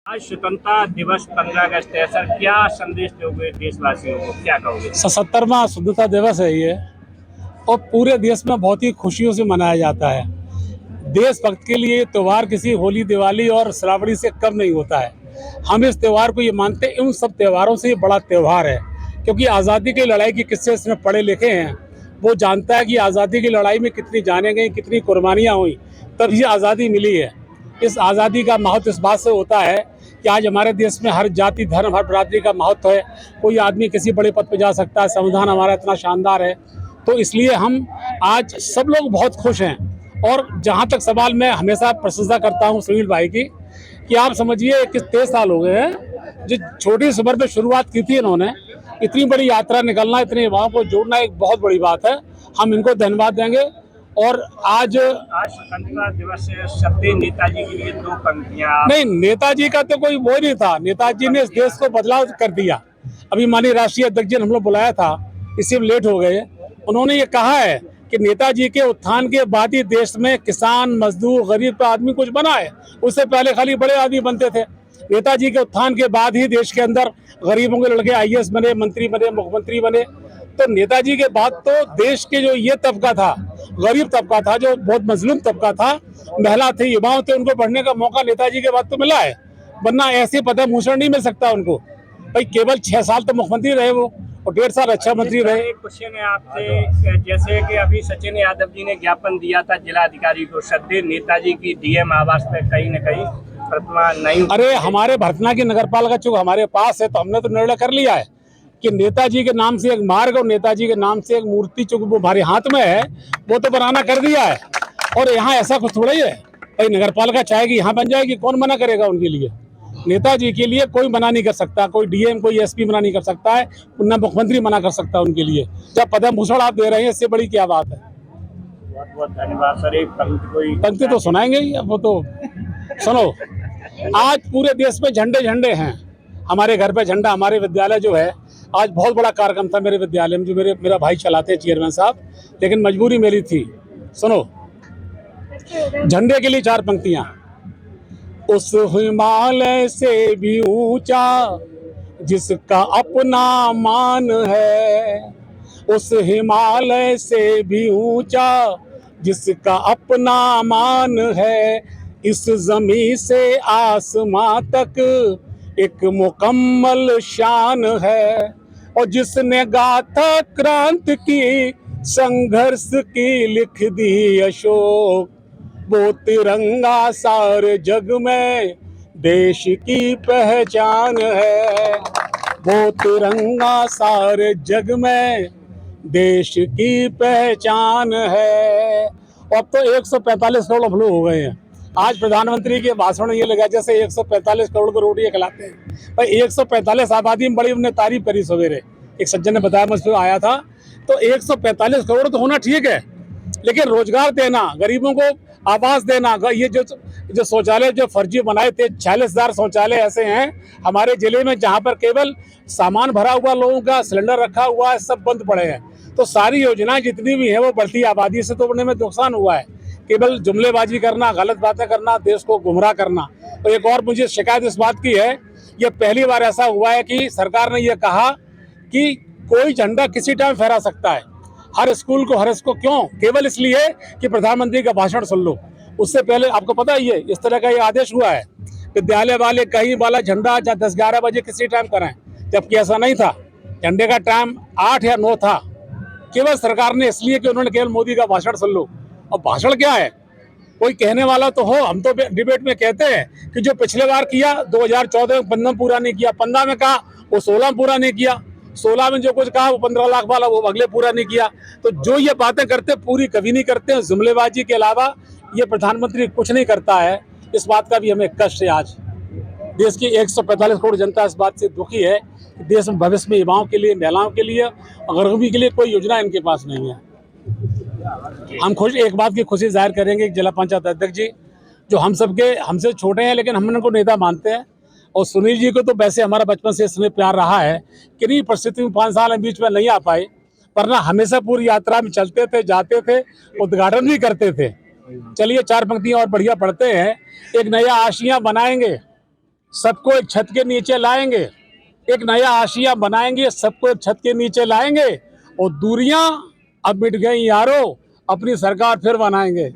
आज स्वतंत्रता दिवस 15 अगस्त है सर, क्या संदेश दोगे देशवासियों को, क्या कहोगे? 77वां स्वतंत्रता दिवस है ये, और पूरे देश में बहुत ही खुशियों से मनाया जाता है। देशभक्त के लिए त्यौहार किसी होली, दिवाली और श्रावणी से कम नहीं होता है। हम इस त्यौहार को ये मानते हैं, उन सब त्यौहारों से ये बड़ा त्यौहार है, क्योंकि आज़ादी की लड़ाई की किस्से इसमें पढ़े लिखे हैं। वो जानता है कि आज़ादी की लड़ाई में कितनी जानें गई, कितनी कुर्बानियाँ हुई, तब ये आज़ादी मिली है। इस आज़ादी का महत्व इस बात से होता है कि आज हमारे देश में हर जाति, धर्म, हर बिरादरी का महत्व है। कोई आदमी किसी बड़े पद पर जा सकता है। संविधान हमारा इतना शानदार है, तो इसलिए हम आज सब लोग बहुत खुश हैं। और जहाँ तक सवाल, मैं हमेशा प्रशंसा करता हूँ सुनील भाई की, कि आप समझिए 21-23 साल हो गए हैं, जो छोटी सी उम्र में शुरुआत की थी इन्होंने, इतनी बड़ी यात्रा निकलना, इतने युवाओं को जोड़ना एक बहुत बड़ी बात है। हम इनको धन्यवाद देंगे। और आज स्वतंत्रता दिवस है, शब्द नेताजी के लिए दो पंक्तियां। नहीं, नेताजी का तो कोई वो नहीं था। नेताजी ने इस देश को बदलाव कर दिया। अभी माननीय राष्ट्रीय अध्यक्ष जी ने हम लोग बुलाया था, इसी में लेट हो गए। उन्होंने ये कहा है कि नेताजी के उत्थान के बाद ही देश में किसान, मजदूर, गरीब का आदमी कुछ बना है। उससे पहले खाली बड़े आदमी बनते थे। नेताजी के उत्थान के बाद ही देश के अंदर गरीबों के लड़के आईएएस बने, मंत्री बने, मुख्यमंत्री बने। तो नेताजी के बाद तो देश के जो ये तबका था, गरीब तबका था, जो बहुत मजलूम तबका था, महिला थे, युवाओं थे, उनको बढ़ने का मौका नेताजी के बाद तो मिला है। वरना ऐसे पद भूषण नहीं मिल सकता उनको। भाई केवल 6 साल तो मुख्यमंत्री रहे वो, और 1.5 साल रक्षा मंत्री रहे। एक क्वेश्चन है आपसे, जैसे कि अभी सचिन यादव जी ने ज्ञापन दिया था जिलाधिकारी को, श्रद्धेय नेताजी की डीएम आवास पे कहीं न कहीं प्रतिमा नहीं। अरे हमारे भरतना की नगर पालिका चौक हमारे पास है, तो हमने तो निर्णय कर लिया है कि नेताजी के नाम से एक मार्ग और नेताजी के नाम से एक मूर्ति, चूंकि वो हमारे हाथ में है, वो तो बनाना कर दिया है। और यहाँ ऐसा कुछ थोड़ा ही है, भाई नगर पालिका चाहेगी यहाँ बन जाएगी, कौन मना करेगा उनके लिए? नेताजी के लिए कोई मना नहीं कर सकता, कोई डीएम, कोई एसपी मना नहीं कर सकता है, न मुख्यमंत्री मना कर सकता है उनके लिए। जब पदम भूषण आप दे रहे हैं, इससे बड़ी क्या बात है? बहुत बहुत धन्यवाद सर। एक पंक्ति तो सुनाएंगे ही, अब वो तो सुनो। आज पूरे देश में झंडे झंडे हैं। हमारे घर पे झंडा, हमारे विद्यालय जो है, आज बहुत बड़ा कार्यक्रम था मेरे विद्यालय में, जो मेरा भाई चलाते हैं चेयरमैन साहब, लेकिन मजबूरी मेरी थी। सुनो झंडे के लिए 4 पंक्तियां। उस हिमालय से भी ऊंचा जिसका अपना मान है, उस हिमालय से भी ऊंचा जिसका अपना मान है, इस जमीन से आसमां तक एक मुकम्मल शान है। और जिसने गाथा क्रांति की, संघर्ष की लिख दी अशोक, वो तिरंगा सारे जग में देश की पहचान है। वो तिरंगा सारे जग में देश की पहचान है। अब तो 145 करोड़ हम लोग हो गए हैं। आज प्रधानमंत्री के भाषण में ये लगा जैसे 145 करोड़ को रोटियां खिलाते हैं। भाई 145 आबादी में बड़ी, उन्होंने तारीफ करी सवेरे, एक सज्जन ने बताया, मुझ पर आया था। तो 145 करोड़ तो होना ठीक है, लेकिन रोजगार देना, गरीबों को आवास देना, ये जो शौचालय जो फर्जी बनाए थे, 46,000 शौचालय ऐसे हैं हमारे जिले में जहां पर केवल सामान भरा हुआ, लोगों का सिलेंडर रखा हुआ है, सब बंद पड़े हैं। तो सारी योजनाएं जितनी भी है वो बढ़ती आबादी से तो बढ़ने में नुकसान हुआ है। केवल जुमलेबाजी करना, गलत बातें करना, देश को गुमराह करना। तो एक और मुझे शिकायत इस बात की है, ये पहली बार ऐसा हुआ है कि सरकार ने यह कहा कि कोई झंडा किसी टाइम फहरा सकता है, हर स्कूल को, हर इसको। क्यों? केवल इसलिए कि प्रधानमंत्री का भाषण सुन लो। उससे पहले आपको पता ही है, इस तरह का ये आदेश हुआ है, विद्यालय वाले कहीं वाला झंडा चाहे 10-11 बजे किसी टाइम कराएं, जबकि ऐसा नहीं था। झंडे का टाइम 8 या 9 था। केवल सरकार ने इसलिए कि उन्होंने केवल मोदी का भाषण सुन लो। और भाषण क्या है, कोई कहने वाला तो हो। हम तो डिबेट में कहते हैं कि जो पिछले बार किया 2014 में 15 पूरा नहीं किया, 15 में कहा वो 16 पूरा नहीं किया, 16 में जो कुछ कहा वो 15 लाख वाला वो अगले पूरा नहीं किया। तो जो ये बातें करते पूरी कभी नहीं करते हैं। जुमलेबाजी के अलावा ये प्रधानमंत्री कुछ नहीं करता है। इस बात का भी हमें कष्ट है। आज देश की 145 करोड़ जनता इस बात से दुखी है कि देश में भविष्य में युवाओं के लिए, महिलाओं के लिए, गरीबी के लिए कोई योजना इनके पास नहीं है। हम खुश, एक बात की खुशी जाहिर करेंगे, जिला पंचायत अध्यक्ष जी जो हमसे छोटे हैं, लेकिन हम उनको नेता मानते हैं। और सुनील जी को तो वैसे हमारा बचपन से इसमें प्यार रहा है, किन्हीं परिस्थिति में 5 साल बीच में नहीं आ पाए, वरना हमेशा पूरी यात्रा में चलते थे, जाते थे, उद्घाटन भी करते थे। चलिए 4 पंक्तियां और बढ़िया पढ़ते हैं। एक नया आशियां बनाएंगे, सबको एक छत के नीचे लाएंगे, एक नया आशिया बनाएंगे, सबको एक छत के नीचे लाएंगे और दूरियां अब मिट गई यारो, अपनी सरकार फिर बनाएंगे।